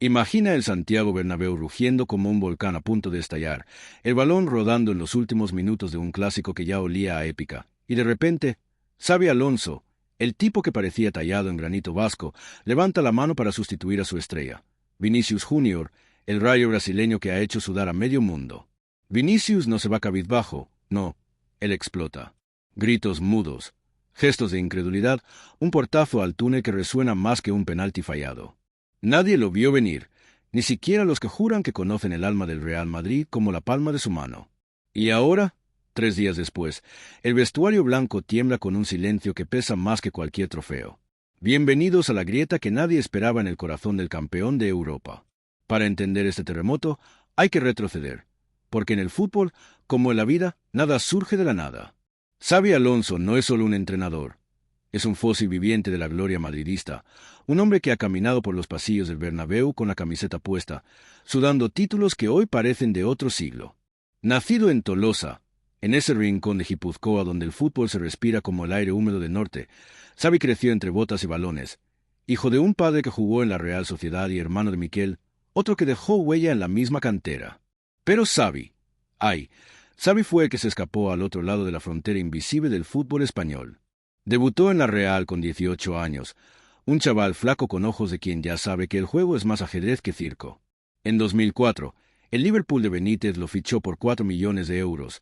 Imagina el Santiago Bernabéu rugiendo como un volcán a punto de estallar, el balón rodando en los últimos minutos de un clásico que ya olía a épica, y de repente, Xabi Alonso, el tipo que parecía tallado en granito vasco, levanta la mano para sustituir a su estrella. Vinicius Junior, el rayo brasileño que ha hecho sudar a medio mundo. Vinicius no se va cabizbajo, no, él explota. Gritos mudos, gestos de incredulidad, un portazo al túnel que resuena más que un penalti fallado. Nadie lo vio venir, ni siquiera los que juran que conocen el alma del Real Madrid como la palma de su mano. Y ahora, 3 días después, el vestuario blanco tiembla con un silencio que pesa más que cualquier trofeo. Bienvenidos a la grieta que nadie esperaba en el corazón del campeón de Europa. Para entender este terremoto, hay que retroceder, porque en el fútbol, como en la vida, nada surge de la nada. Xabi Alonso no es solo un entrenador. Es un fósil viviente de la gloria madridista, un hombre que ha caminado por los pasillos del Bernabéu con la camiseta puesta, sudando títulos que hoy parecen de otro siglo. Nacido en Tolosa, en ese rincón de Guipúzcoa donde el fútbol se respira como el aire húmedo del norte, Xabi creció entre botas y balones, hijo de un padre que jugó en la Real Sociedad y hermano de Miquel, otro que dejó huella en la misma cantera. Pero Xabi fue el que se escapó al otro lado de la frontera invisible del fútbol español. Debutó en la Real con 18 años, un chaval flaco con ojos de quien ya sabe que el juego es más ajedrez que circo. En 2004, el Liverpool de Benítez lo fichó por 4 millones de euros,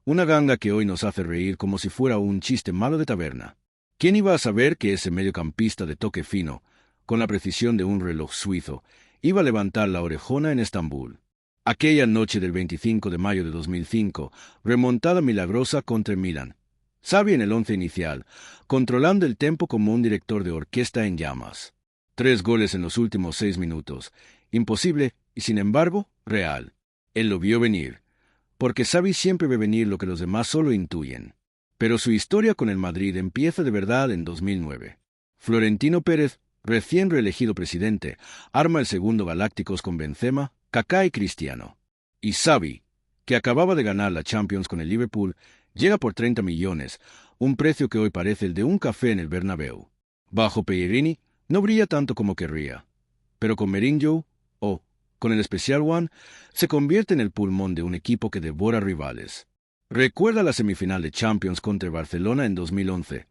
una ganga que hoy nos hace reír como si fuera un chiste malo de taberna. ¿Quién iba a saber que ese mediocampista de toque fino, con la precisión de un reloj suizo, iba a levantar la orejona en Estambul? Aquella noche del 25 de mayo de 2005, remontada milagrosa contra el Milan. Xabi en el once inicial, controlando el tempo como un director de orquesta en llamas. 3 goles en los últimos 6 minutos. Imposible y, sin embargo, real. Él lo vio venir. Porque Xabi siempre ve venir lo que los demás solo intuyen. Pero su historia con el Madrid empieza de verdad en 2009. Florentino Pérez, recién reelegido presidente, arma el segundo Galácticos con Benzema, Kaká y Cristiano. Y Xabi, que acababa de ganar la Champions con el Liverpool, llega por 30 millones, un precio que hoy parece el de un café en el Bernabéu. Bajo Pellegrini, no brilla tanto como querría. Pero con Mourinho, con el Special One, se convierte en el pulmón de un equipo que devora rivales. Recuerda la semifinal de Champions contra Barcelona en 2011.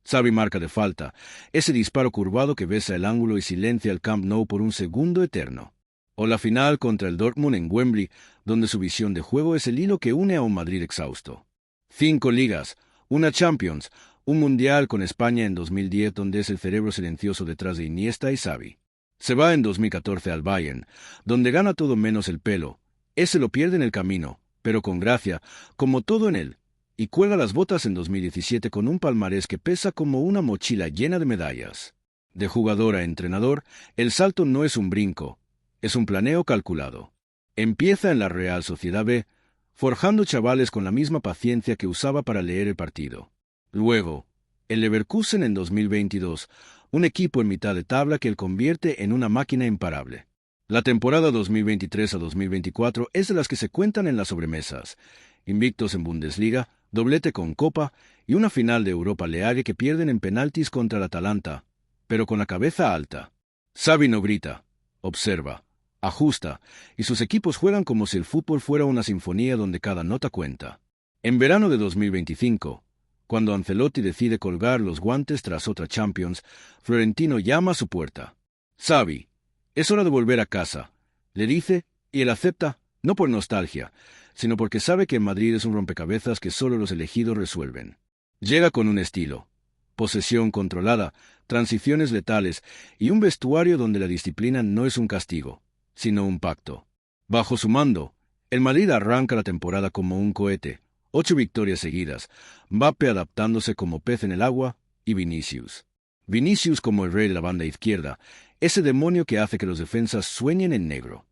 Xabi marca de falta, ese disparo curvado que besa el ángulo y silencia el Camp Nou por un segundo eterno. O la final contra el Dortmund en Wembley, donde su visión de juego es el hilo que une a un Madrid exhausto. 5 ligas, una Champions, un Mundial con España en 2010 donde es el cerebro silencioso detrás de Iniesta y Xavi. Se va en 2014 al Bayern, donde gana todo menos el pelo. Ese lo pierde en el camino, pero con gracia, como todo en él, y cuelga las botas en 2017 con un palmarés que pesa como una mochila llena de medallas. De jugador a entrenador, el salto no es un brinco, es un planeo calculado. Empieza en la Real Sociedad B, forjando chavales con la misma paciencia que usaba para leer el partido. Luego, el Leverkusen en 2022, un equipo en mitad de tabla que él convierte en una máquina imparable. La temporada 2023 a 2024 es de las que se cuentan en las sobremesas. Invictos en Bundesliga, doblete con Copa y una final de Europa League que pierden en penaltis contra el Atalanta, pero con la cabeza alta. Xabi no grita, observa, ajusta, y sus equipos juegan como si el fútbol fuera una sinfonía donde cada nota cuenta. En verano de 2025, cuando Ancelotti decide colgar los guantes tras otra Champions, Florentino llama a su puerta. Xabi, es hora de volver a casa, le dice, y él acepta, no por nostalgia, sino porque sabe que en Madrid es un rompecabezas que solo los elegidos resuelven. Llega con un estilo, posesión controlada, transiciones letales y un vestuario donde la disciplina no es un castigo, sino un pacto. Bajo su mando, el Madrid arranca la temporada como un cohete, 8 victorias seguidas, Mbappé adaptándose como pez en el agua y Vinicius. Vinicius como el rey de la banda izquierda, ese demonio que hace que los defensas sueñen en negro.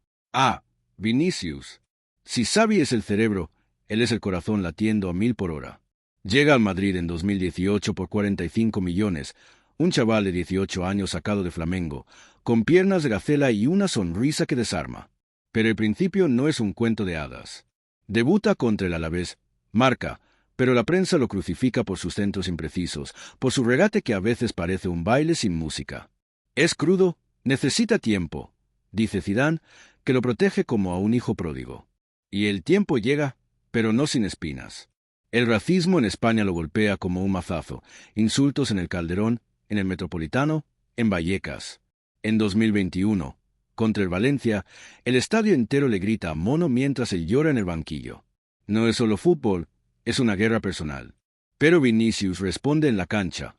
Vinicius. Si Xavi es el cerebro, él es el corazón latiendo a 1000 por hora. Llega al Madrid en 2018 por 45 millones, un chaval de 18 años sacado de Flamengo, con piernas de gacela y una sonrisa que desarma. Pero el principio no es un cuento de hadas. Debuta contra el Alavés, marca, pero la prensa lo crucifica por sus centros imprecisos, por su regate que a veces parece un baile sin música. Es crudo, necesita tiempo, dice Zidane, que lo protege como a un hijo pródigo. Y el tiempo llega, pero no sin espinas. El racismo en España lo golpea como un mazazo, insultos en el Calderón, en el Metropolitano, en Vallecas. En 2021, contra el Valencia, el estadio entero le grita a Mono mientras él llora en el banquillo. No es solo fútbol, es una guerra personal. Pero Vinicius responde en la cancha.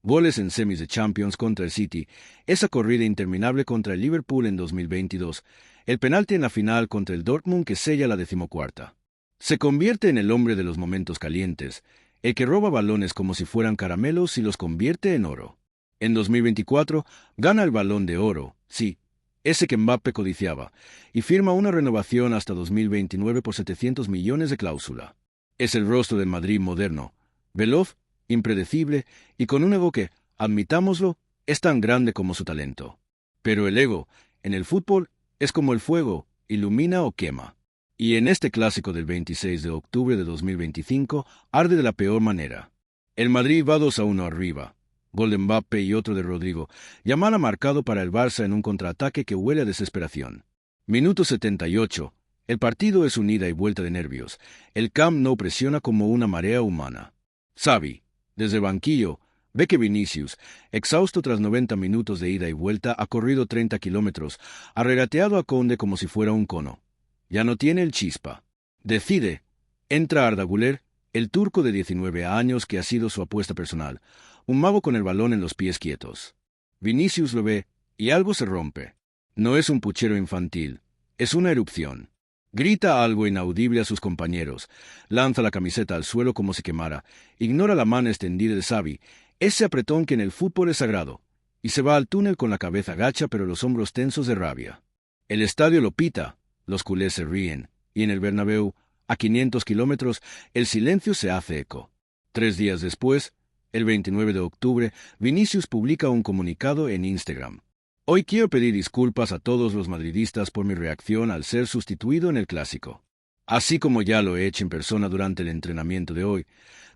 Goles en semis de Champions contra el City, esa corrida interminable contra el Liverpool en 2022, el penalti en la final contra el Dortmund que sella la 14ª. Se convierte en el hombre de los momentos calientes, el que roba balones como si fueran caramelos y los convierte en oro. En 2024 gana el Balón de Oro, sí, ese que Mbappé codiciaba, y firma una renovación hasta 2029 por 700 millones de cláusula. Es el rostro del Madrid moderno, veloz, impredecible y con un ego que, admitámoslo, es tan grande como su talento. Pero el ego, en el fútbol, es como el fuego, ilumina o quema. Y en este clásico del 26 de octubre de 2025 arde de la peor manera. El Madrid va 2-1 arriba. Gol de Mbappé y otro de Rodrigo. Yamal marcado para el Barça en un contraataque que huele a desesperación. Minuto 78. El partido es un ida y vuelta de nervios. El Camp Nou presiona como una marea humana. Xavi, desde el banquillo, ve que Vinicius, exhausto tras 90 minutos de ida y vuelta, ha corrido 30 kilómetros, ha regateado a Conde como si fuera un cono. Ya no tiene el chispa. Decide. Entra Arda Güler, el turco de 19 años que ha sido su apuesta personal, un mago con el balón en los pies quietos. Vinicius lo ve, y algo se rompe. No es un puchero infantil, es una erupción. Grita algo inaudible a sus compañeros, lanza la camiseta al suelo como si quemara, ignora la mano extendida de Xavi, ese apretón que en el fútbol es sagrado, y se va al túnel con la cabeza gacha pero los hombros tensos de rabia. El estadio lo pita, los culés se ríen, y en el Bernabéu, a 500 kilómetros, el silencio se hace eco. 3 días después, el 29 de octubre, Vinicius publica un comunicado en Instagram. Hoy quiero pedir disculpas a todos los madridistas por mi reacción al ser sustituido en el Clásico. Así como ya lo he hecho en persona durante el entrenamiento de hoy,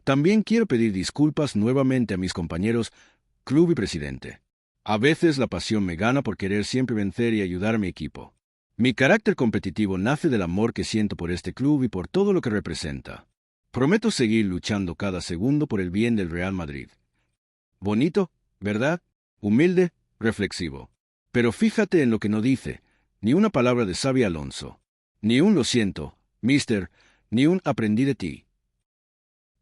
también quiero pedir disculpas nuevamente a mis compañeros, club y presidente. A veces la pasión me gana por querer siempre vencer y ayudar a mi equipo. Mi carácter competitivo nace del amor que siento por este club y por todo lo que representa. Prometo seguir luchando cada segundo por el bien del Real Madrid. Bonito, ¿verdad? Humilde, reflexivo. Pero fíjate en lo que no dice, ni una palabra de Xabi Alonso. Ni un lo siento, mister, ni un aprendí de ti.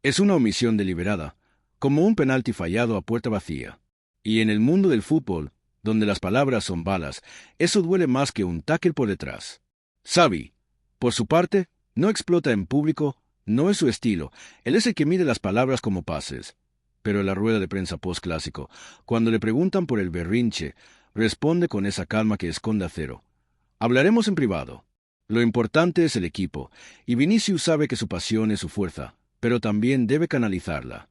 Es una omisión deliberada, como un penalti fallado a puerta vacía. Y en el mundo del fútbol, donde las palabras son balas, eso duele más que un tackle por detrás. Xavi, por su parte, no explota en público, no es su estilo, él es el que mide las palabras como pases. Pero en la rueda de prensa post-clásico, cuando le preguntan por el berrinche, responde con esa calma que esconde acero. Hablaremos en privado. Lo importante es el equipo, y Vinicius sabe que su pasión es su fuerza, pero también debe canalizarla.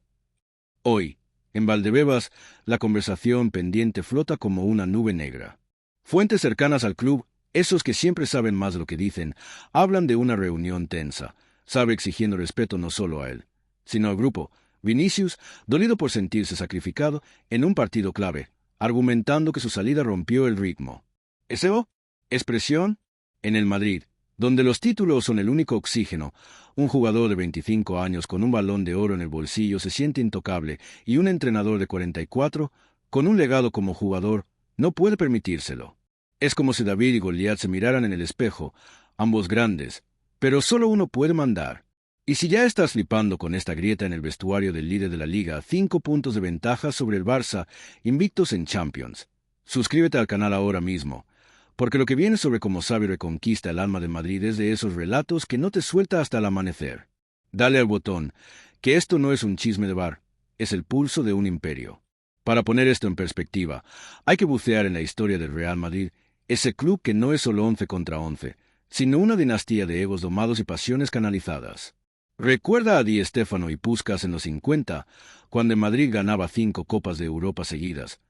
Hoy, en Valdebebas, la conversación pendiente flota como una nube negra. Fuentes cercanas al club, esos que siempre saben más de lo que dicen, hablan de una reunión tensa, Xavi exigiendo respeto no solo a él, sino al grupo. Vinicius, dolido por sentirse sacrificado en un partido clave, argumentando que su salida rompió el ritmo. ¿Eso? ¿Es presión? En el Madrid, donde los títulos son el único oxígeno, un jugador de 25 años con un balón de oro en el bolsillo se siente intocable y un entrenador de 44, con un legado como jugador, no puede permitírselo. Es como si David y Goliat se miraran en el espejo, ambos grandes, pero solo uno puede mandar. Y si ya estás flipando con esta grieta en el vestuario del líder de la liga, 5 puntos de ventaja sobre el Barça, invictos en Champions. Suscríbete al canal ahora mismo, porque lo que viene sobre cómo Xavi reconquista el alma de Madrid es de esos relatos que no te suelta hasta el amanecer. Dale al botón, que esto no es un chisme de bar, es el pulso de un imperio. Para poner esto en perspectiva, hay que bucear en la historia del Real Madrid, ese club que no es solo 11 contra 11, sino una dinastía de egos domados y pasiones canalizadas. Recuerda a Di Stéfano y Puskás en los 50, cuando en Madrid ganaba 5 Copas de Europa seguidas.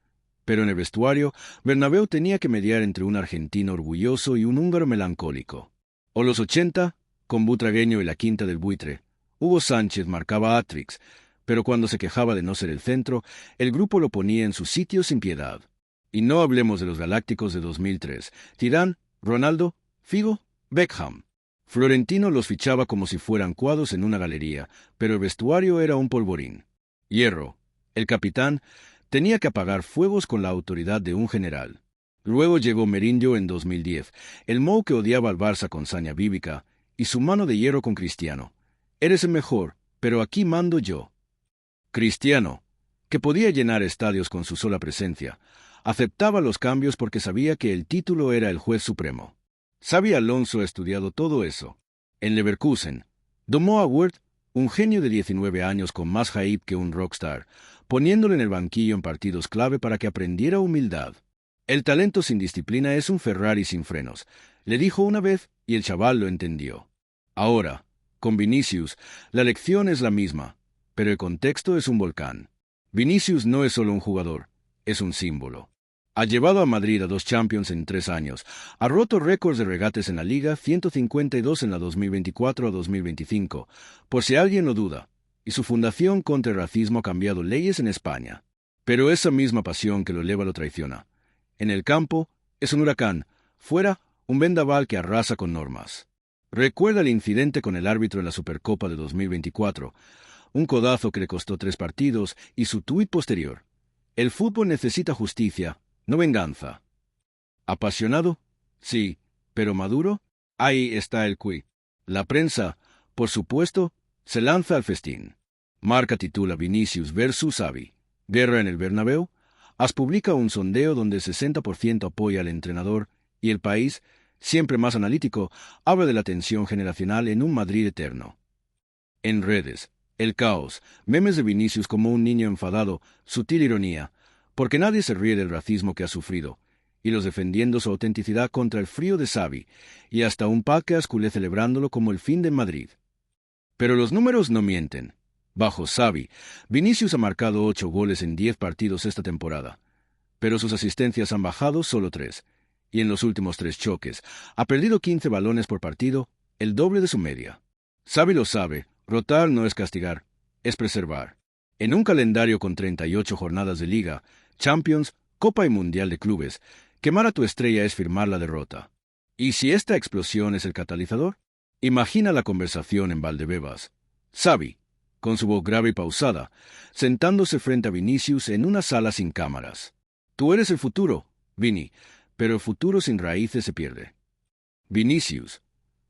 Pero en el vestuario, Bernabéu tenía que mediar entre un argentino orgulloso y un húngaro melancólico. O los 80, con Butragueño y la quinta del buitre. Hugo Sánchez marcaba hat-tricks, pero cuando se quejaba de no ser el centro, el grupo lo ponía en su sitio sin piedad. Y no hablemos de los Galácticos de 2003. Zidane, Ronaldo, Figo, Beckham. Florentino los fichaba como si fueran cuadros en una galería, pero el vestuario era un polvorín. Hierro, el capitán, tenía que apagar fuegos con la autoridad de un general. Luego llegó Mourinho en 2010, el Mou que odiaba al Barça con saña bíblica, y su mano de hierro con Cristiano. Eres el mejor, pero aquí mando yo. Cristiano, que podía llenar estadios con su sola presencia, aceptaba los cambios porque sabía que el título era el juez supremo. Xabi Alonso ha estudiado todo eso. En Leverkusen, domó a Wirtz, un genio de 19 años con más hype que un rockstar, poniéndolo en el banquillo en partidos clave para que aprendiera humildad. El talento sin disciplina es un Ferrari sin frenos, le dijo una vez y el chaval lo entendió. Ahora, con Vinicius, la lección es la misma, pero el contexto es un volcán. Vinicius no es solo un jugador, es un símbolo. Ha llevado a Madrid a 2 Champions en 3 años, ha roto récords de regates en la Liga, 152 en la 2024 a 2025, por si alguien lo duda, y su fundación contra el racismo ha cambiado leyes en España. Pero esa misma pasión que lo eleva lo traiciona. En el campo, es un huracán, fuera, un vendaval que arrasa con normas. Recuerda el incidente con el árbitro en la Supercopa de 2024, un codazo que le costó 3 partidos y su tuit posterior. El fútbol necesita justicia, no venganza. ¿Apasionado? Sí, pero maduro. Ahí está el quid. La prensa, por supuesto, se lanza al festín. Marca titula Vinicius versus Xavi. Guerra en el Bernabéu. AS publica un sondeo donde el 60% apoya al entrenador y El País, siempre más analítico, habla de la tensión generacional en un Madrid eterno. En redes, el caos, memes de Vinicius como un niño enfadado, sutil ironía, porque nadie se ríe del racismo que ha sufrido, y los defendiendo su autenticidad contra el frío de Xavi, y hasta un podcast culé celebrándolo como el fin de Madrid. Pero los números no mienten. Bajo Xavi, Vinicius ha marcado 8 goles en 10 partidos esta temporada, pero sus asistencias han bajado solo 3, y en los últimos 3 choques ha perdido 15 balones por partido, el doble de su media. Xavi lo sabe, rotar no es castigar, es preservar. En un calendario con 38 jornadas de Liga, Champions, Copa y Mundial de Clubes, quemar a tu estrella es firmar la derrota. ¿Y si esta explosión es el catalizador? Imagina la conversación en Valdebebas. Xavi, con su voz grave y pausada, sentándose frente a Vinicius en una sala sin cámaras. Tú eres el futuro, Vini, pero el futuro sin raíces se pierde. Vinicius,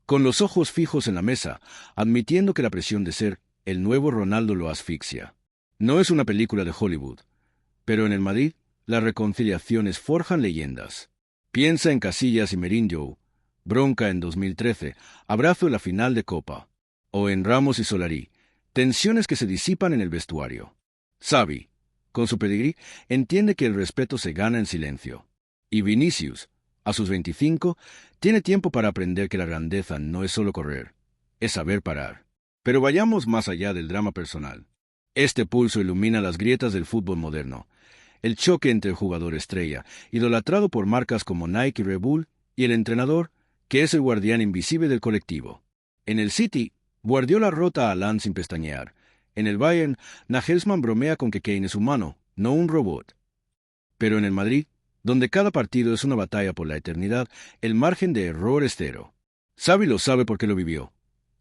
con los ojos fijos en la mesa, admitiendo que la presión de ser el nuevo Ronaldo lo asfixia. No es una película de Hollywood, pero en el Madrid las reconciliaciones forjan leyendas. Piensa en Casillas y Mourinho, bronca en 2013, abrazo en la final de Copa, o en Ramos y Solari, tensiones que se disipan en el vestuario. Xavi, con su pedigrí, entiende que el respeto se gana en silencio. Y Vinicius, a sus 25, tiene tiempo para aprender que la grandeza no es solo correr, es saber parar. Pero vayamos más allá del drama personal. Este pulso ilumina las grietas del fútbol moderno. El choque entre el jugador estrella, idolatrado por marcas como Nike y Red Bull, y el entrenador, que es el guardián invisible del colectivo. En el City, Guardiola rota a Haaland sin pestañear. En el Bayern, Nagelsmann bromea con que Kane es humano, no un robot. Pero en el Madrid, donde cada partido es una batalla por la eternidad, el margen de error es cero. Xavi lo sabe porque lo vivió.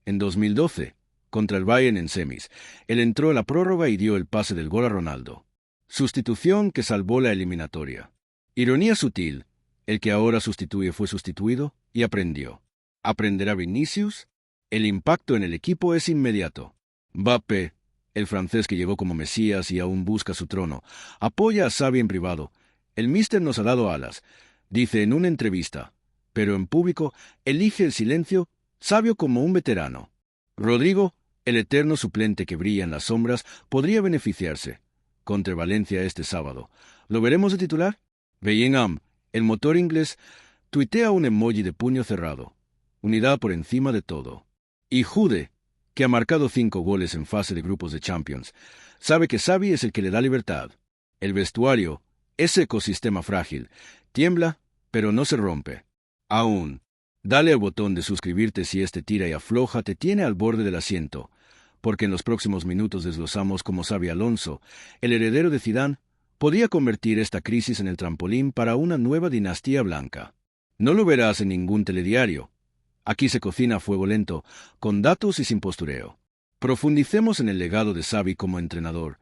En 2012, contra el Bayern en semis, él entró en la prórroga y dio el pase del gol a Ronaldo. Sustitución que salvó la eliminatoria. Ironía sutil, el que ahora sustituye fue sustituido y aprendió. ¿Aprenderá Vinicius? El impacto en el equipo es inmediato. Mbappé, el francés que llegó como Mesías y aún busca su trono, apoya a Xavi en privado. El míster nos ha dado alas, dice en una entrevista, pero en público elige el silencio, sabio como un veterano. Rodrigo, el eterno suplente que brilla en las sombras, podría beneficiarse. Contra Valencia este sábado. ¿Lo veremos de titular? Bellingham, el motor inglés, tuitea un emoji de puño cerrado. Unidad por encima de todo. Y Jude, que ha marcado 5 goles en fase de grupos de Champions, sabe que Xavi es el que le da libertad. El vestuario, ese ecosistema frágil, tiembla, pero no se rompe. Aún, dale al botón de suscribirte si este tira y afloja te tiene al borde del asiento, porque en los próximos minutos desglosamos cómo Xabi Alonso, el heredero de Zidane, podía convertir esta crisis en el trampolín para una nueva dinastía blanca. No lo verás en ningún telediario. Aquí se cocina a fuego lento, con datos y sin postureo. Profundicemos en el legado de Xavi como entrenador,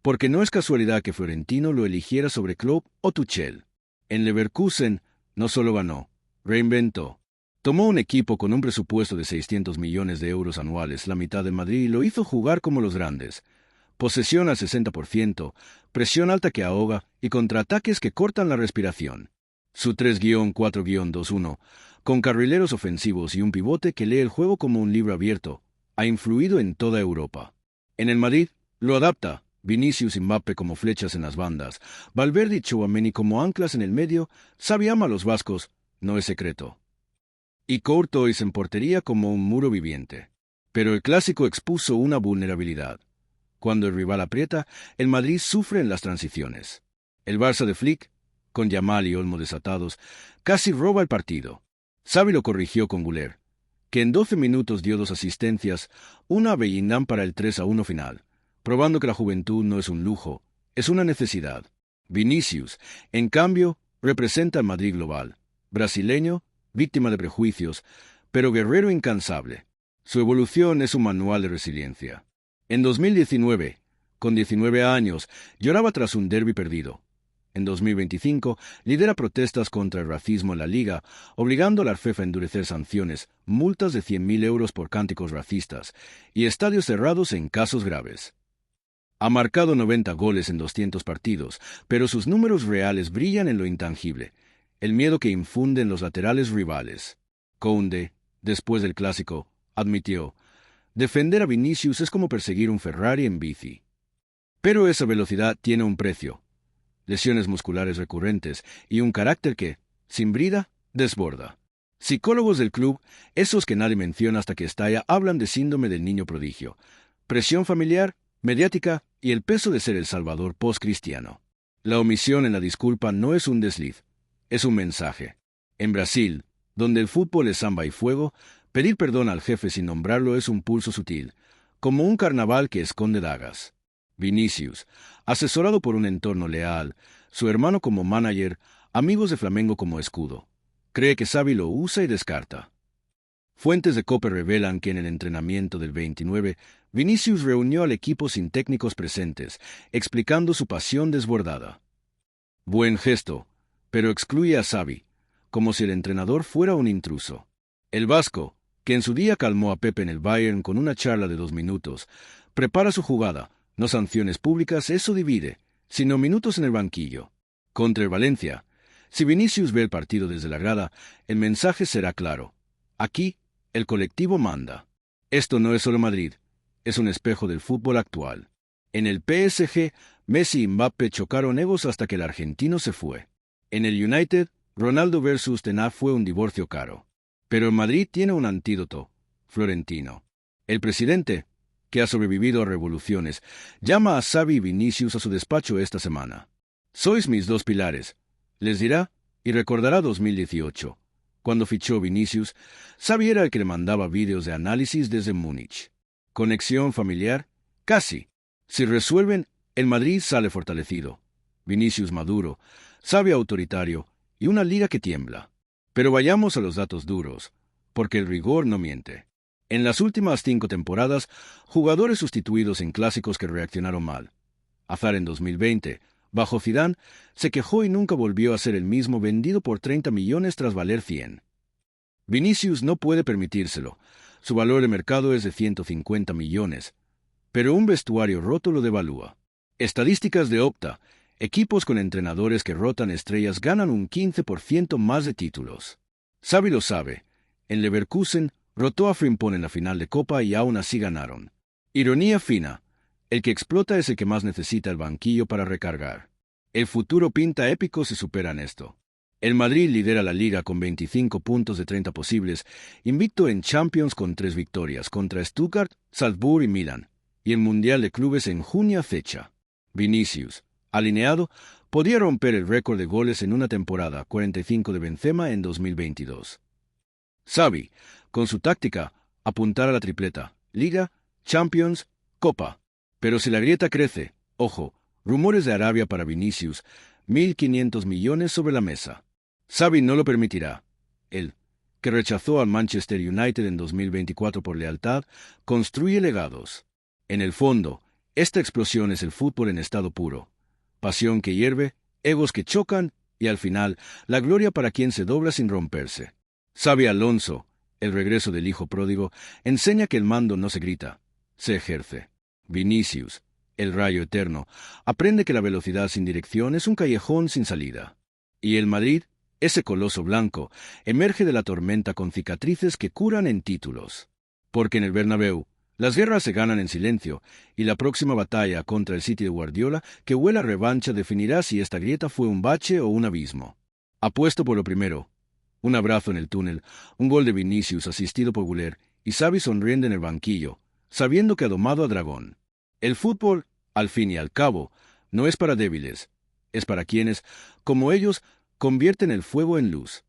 porque no es casualidad que Florentino lo eligiera sobre Klopp o Tuchel. En Leverkusen no solo ganó, reinventó. Tomó un equipo con un presupuesto de 600 millones de euros anuales, la mitad de Madrid, y lo hizo jugar como los grandes. Posesión al 60%, presión alta que ahoga y contraataques que cortan la respiración. Su 3-4-2-1, con carrileros ofensivos y un pivote que lee el juego como un libro abierto, ha influido en toda Europa. En el Madrid, lo adapta. Vinicius y Mbappé como flechas en las bandas, Valverde y Tchouaméni como anclas en el medio. Xavi ama a los vascos, no es secreto. Y Courtois en portería como un muro viviente. Pero el clásico expuso una vulnerabilidad. Cuando el rival aprieta, el Madrid sufre en las transiciones. El Barça de Flick, con Yamal y Olmo desatados, casi roba el partido. Xavi lo corrigió con Güler, que en 12 minutos dio 2 asistencias, una a Bellingham para el 3-1 final, probando que la juventud no es un lujo, es una necesidad. Vinicius, en cambio, representa al Madrid global, brasileño, víctima de prejuicios, pero guerrero incansable. Su evolución es un manual de resiliencia. En 2019, con 19 años, lloraba tras un derbi perdido. En 2025, lidera protestas contra el racismo en la Liga, obligando a la FIFA a endurecer sanciones, multas de 100.000 euros por cánticos racistas y estadios cerrados en casos graves. Ha marcado 90 goles en 200 partidos, pero sus números reales brillan en lo intangible, el miedo que infunden los laterales rivales. Koundé, después del clásico, admitió: defender a Vinicius es como perseguir un Ferrari en bici. Pero esa velocidad tiene un precio. Lesiones musculares recurrentes y un carácter que, sin brida, desborda. Psicólogos del club, esos que nadie menciona hasta que estalla, hablan de síndrome del niño prodigio, presión familiar, mediática y el peso de ser el salvador post-cristiano. La omisión en la disculpa no es un desliz, es un mensaje. En Brasil, donde el fútbol es samba y fuego, pedir perdón al jefe sin nombrarlo es un pulso sutil, como un carnaval que esconde dagas. Vinicius, asesorado por un entorno leal, su hermano como manager, amigos de Flamengo como escudo, cree que Xavi lo usa y descarta. Fuentes de COPE revelan que en el entrenamiento del 29, Vinicius reunió al equipo sin técnicos presentes, explicando su pasión desbordada. Buen gesto, pero excluye a Xavi, como si el entrenador fuera un intruso. El vasco, que en su día calmó a Pepe en el Bayern con una charla de 2 minutos, prepara su jugada, no sanciones públicas, eso divide, sino minutos en el banquillo. Contra el Valencia, si Vinicius ve el partido desde la grada, el mensaje será claro. Aquí, el colectivo manda. Esto no es solo Madrid, es un espejo del fútbol actual. En el PSG, Messi y Mbappé chocaron egos hasta que el argentino se fue. En el United, Ronaldo versus Ten Hag fue un divorcio caro. Pero en Madrid tiene un antídoto, Florentino. El presidente, que ha sobrevivido a revoluciones, llama a Xavi y Vinicius a su despacho esta semana. Sois mis 2 pilares, les dirá, y recordará 2018. Cuando fichó Vinicius, Xavi era el que le mandaba vídeos de análisis desde Múnich. Conexión familiar, casi. Si resuelven, el Madrid sale fortalecido. Vinicius maduro, Xavi autoritario y una liga que tiembla. Pero vayamos a los datos duros, porque el rigor no miente. En las últimas 5 temporadas, jugadores sustituidos en clásicos que reaccionaron mal. Hazard en 2020, bajo Zidane, se quejó y nunca volvió a ser el mismo, vendido por 30 millones tras valer 100. Vinicius no puede permitírselo. Su valor de mercado es de 150 millones. Pero un vestuario roto lo devalúa. Estadísticas de Opta. Equipos con entrenadores que rotan estrellas ganan un 15% más de títulos. Xavi lo sabe. En Leverkusen, rotó a Frimpong en la final de Copa y aún así ganaron. Ironía fina. El que explota es el que más necesita el banquillo para recargar. El futuro pinta épico si superan esto. El Madrid lidera la Liga con 25 puntos de 30 posibles, invicto en Champions con 3 victorias contra Stuttgart, Salzburg y Milan, y el Mundial de Clubes en junio acecha. Vinicius, alineado, podía romper el récord de goles en una temporada, 45 de Benzema en 2022. Xavi, con su táctica, apuntar a la tripleta, Liga, Champions, Copa. Pero si la grieta crece, ojo, Rumores de Arabia para Vinicius, 1.500 millones sobre la mesa. Xavi no lo permitirá. Él, que rechazó al Manchester United en 2024 por lealtad, construye legados. En el fondo, esta explosión es el fútbol en estado puro. Pasión que hierve, egos que chocan y al final, la gloria para quien se dobla sin romperse. Xabi Alonso, el regreso del hijo pródigo, enseña que el mando no se grita, se ejerce. Vinicius, el rayo eterno, aprende que la velocidad sin dirección es un callejón sin salida. Y el Madrid, ese coloso blanco, emerge de la tormenta con cicatrices que curan en títulos. Porque en el Bernabéu, las guerras se ganan en silencio, y la próxima batalla contra el City de Guardiola, que huele a revancha, definirá si esta grieta fue un bache o un abismo. Apuesto por lo primero. Un abrazo en el túnel, un gol de Vinicius asistido por Güler, y Xavi sonriendo en el banquillo, sabiendo que ha domado a Dragón. El fútbol, al fin y al cabo, no es para débiles, es para quienes, como ellos, convierten el fuego en luz.